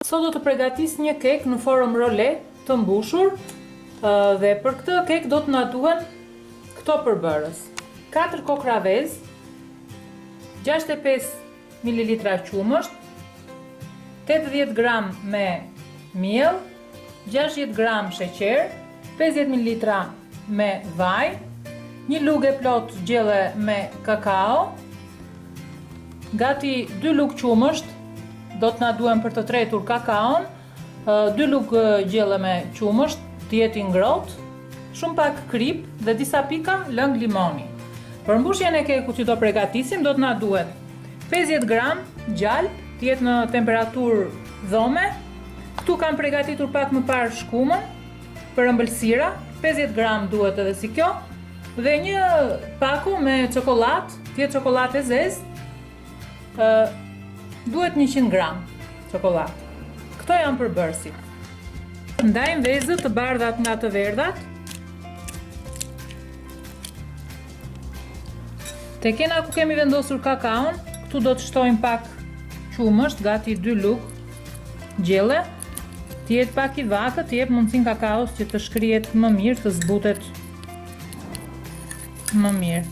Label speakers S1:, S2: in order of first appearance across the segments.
S1: Sot do të përgatis një kek në formë role të mbushur dhe për këtë kek do të na duhen këto përbërës: 4 kokra vezë, 65 ml qumësht, 80 gram me miell, 60 gram sheqer, 50 ml me vaj, një lugë e plot gjelle me kakao, gati 2 lugë qumësht, do të na duhen për të tretur kakaon, 2 lugë gjelle me qumësht, të jetë ngrohtë, shumë pak krip dhe disa pika lëng limoni. Për mbushjen e kekut që do përgatisim do të na duhet 50 gram gjalp, të jetë në temperaturë dhome. Këtu kam përgatitur pak më parë shkumën për ëmbëlsira, 50 gram duhet edhe si kjo, dhe një paku me çokoladë, të jetë çokoladë e zezë, duhet 100 gram çokoladë. Këto janë përbërësit. Ndajmë vezët të bardhat nga të verdhat. Te kena ku kemi vendosur kakaon, këtu do të shtojmë pak qumësht, gati 2 lugë gjelle, të jetë pak i vakët, të jep mundësinë kakaos që të shkrihet më mirë, të zbutet më mirë.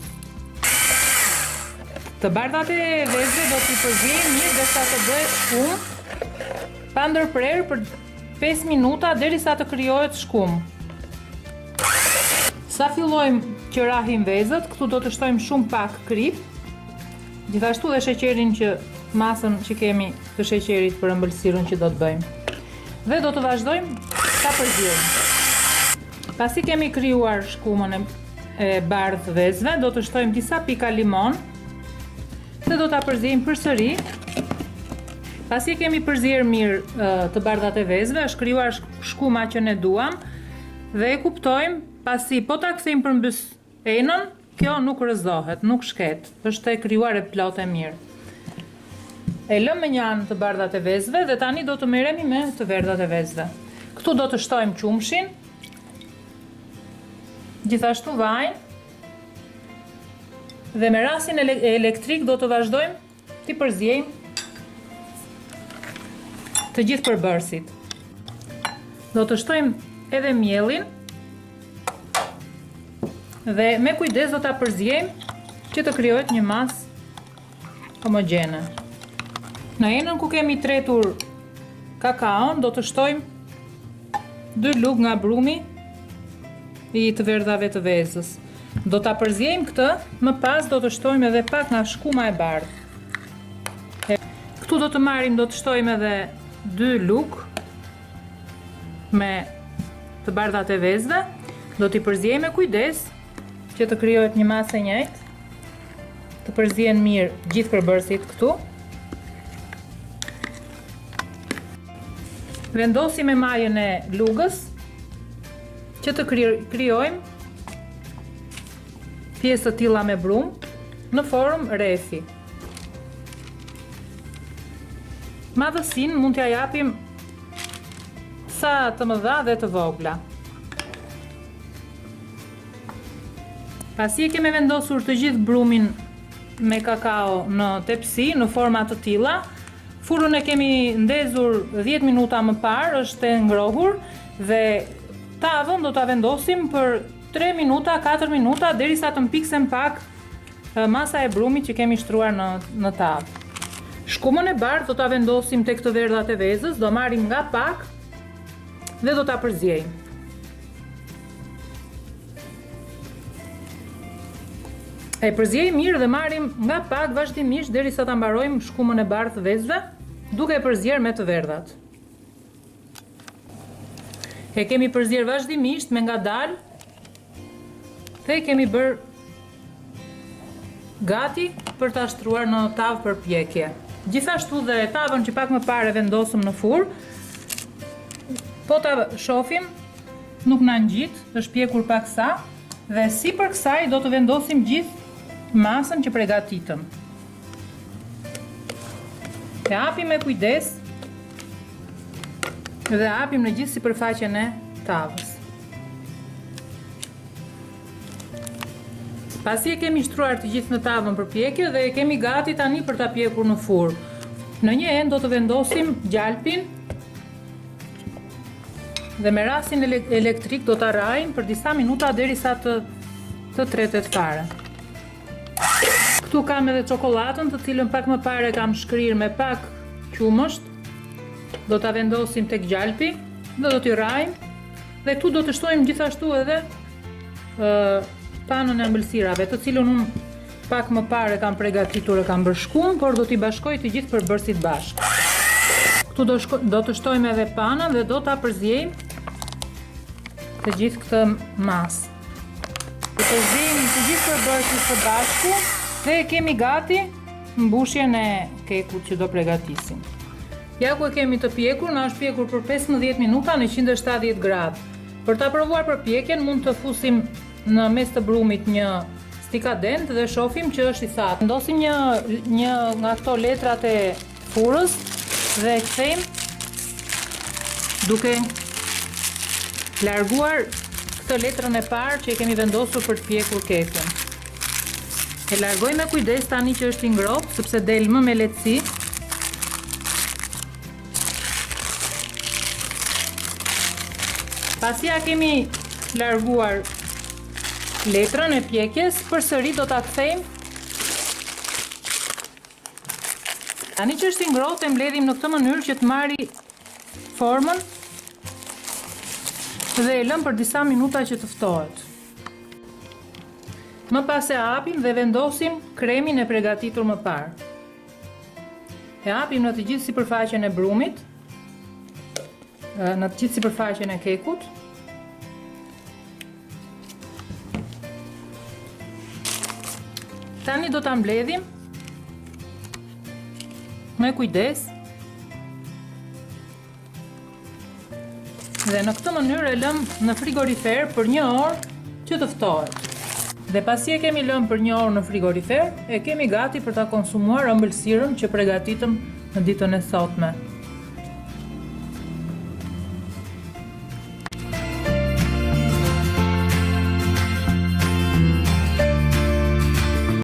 S1: Të bardhat e vezëve do t'i përziejmë mirë derisa të bëhet shkumë, pa ndërprerë për 5 minuta derisa të krijohet shkumë. Sa fillojmë që rahim vezët, këtu do të shtojmë shumë pak krip, gjithashtu dhe sheqerin masën që kemi të sheqerit për ëmbëlsirën që do të bëjmë. Dhe do të vazhdojmë ta përziejmë. Pasi kemi krijuar shkumën e bardhë vezëve, do të shtojmë disa pika limon dhe do ta përziejmë përsëri. Pasi kemi përzier mirë të bardhat e vezëve, është krijuar shkuma që ne duam dhe e kuptojmë, pasi po ta kthejmë përmbys enën, kjo nuk rrëzohet, nuk shket, është e krijuar e plot e mirë. E lëm me një anë të bardhat e vezëve dhe tani do të merremi me të verdhat e vezëve. Këtu do të shtojmë qumshin, gjithashtu vajin, dhe me rastin elektrik do të vazhdojmë t'i përziejmë të gjithë përbërësit. Do të shtojmë edhe miellin dhe me kujdes do ta përziejmë që të krijohet një masë homogjene. Në enën ku kemi tretur kakaon do të shtojmë 2 lugë nga brumi i të verdhave të vezës. Do ta përziejmë këtë, më pas do të shtojmë edhe pak nga shkuma e bardhë. Këtu do të marrim, do të shtojmë edhe 2 lugë me të bardhat e vezëve. Do t'i përziejmë me kujdes që të krijohet një masë e njëjtë. Të përzihen mirë gjithë përbërësit këtu. Vendosim me majën e lugës që të krijojmë pjesë të tilla me brumë në formë refi. Madhësinë mund t'ja japim sa të mëdha dhe të vogla. Pasi e kemi vendosur të gjithë brumin me kakao në tepsi në forma të tilla, furrën e kemi ndezur 10 minuta më parë, është e ngrohur dhe tavën do ta vendosim për 3 minuta, 4 minuta, derisa të mpiksen pak masa e brumit që kemi shtruar në tavë. Shkumën e bardhë do ta vendosim tek të verdhat e vezës, do marrim nga pak dhe do ta përziejmë. E përziejmë mirë dhe marrim nga pak vazhdimisht derisa ta mbarojmë shkumën e bardhë të vezëve, duke e përzier me të verdhat. E kemi përzier vazhdimisht me ngadalë dhe kemi bërë gati për ta shtruar në tavë për pjekje. Gjithashtu dhe tavën që pak më parë vendosëm në furrë, po ta shohim, nuk na ngjit, është pjekur paksa dhe sipër kësaj do të vendosim gjithë masën që përgatitëm. E hapim me kujdes dhe hapim në gjithë sipërfaqen e tavës. Pasi e kemi shtruar të gjithë në tavën për pjekje dhe e kemi gati tani për ta pjekur në furrë. Në një endë do të vendosim gjalpin Dhe me rastin elektrik do ta rrajmë për disa minuta derisa të tretet fare. Këtu kam edhe çokoladën, të cilën pak më parë kam shkrirë me pak qumësht. Do ta vendosim tek gjalpi dhe do t'i rrajmë. Dhe këtu do të shtojmë gjithashtu edhe panën e ëmbëlsirave, të cilën unë pak më parë kam përgatitur e kam bërë shkum, por do t'i bashkoj të gjithë përbërësit bashkë. Këtu do të shtojmë edhe panën dhe do ta përzjejmë të gjithë këtë masë. Do të përzjejmë të gjithë përbërësit së bashku dhe kemi gati mbushjen e kekut që do përgatisim. Ja ku e kemi të pjekur, na është pjekur për 15 minuta në 170 gradë. Për ta provuar përpjekjen mund të fusim në mes të brumit një stikadent dhe shohim që është i thatë. Vendosim një nga këto letrat e furrës dhe e kthejmë duke larguar këtë letrën e parë që e kemi vendosur për të pjekur kekun. E largoj me kujdes tani që është i ngrohtë, sepse del më me lehtësi. Pasi ja kemi larguar letrën e pjekjes, përsëri do ta kthejmë. Tani që është i ngrohtë e mbledhim në këtë mënyrë që të marrë formën dhe e lëm për disa minuta që të ftohet. Më pas e hapim dhe vendosim kremin e përgatitur më parë. E hapim në të gjithë sipërfaqen e brumit, në të gjithë sipërfaqen e kekut. Tani do ta mbledhim me kujdes. Dhe në këtë mënyrë e lëm në frigorifer për 1 orë që të ftohet. Dhe pasi e kemi lëmë për 1 orë në frigorifer, e kemi gati për ta konsumuar ëmbëlsirën që përgatitëm në ditën e sotme.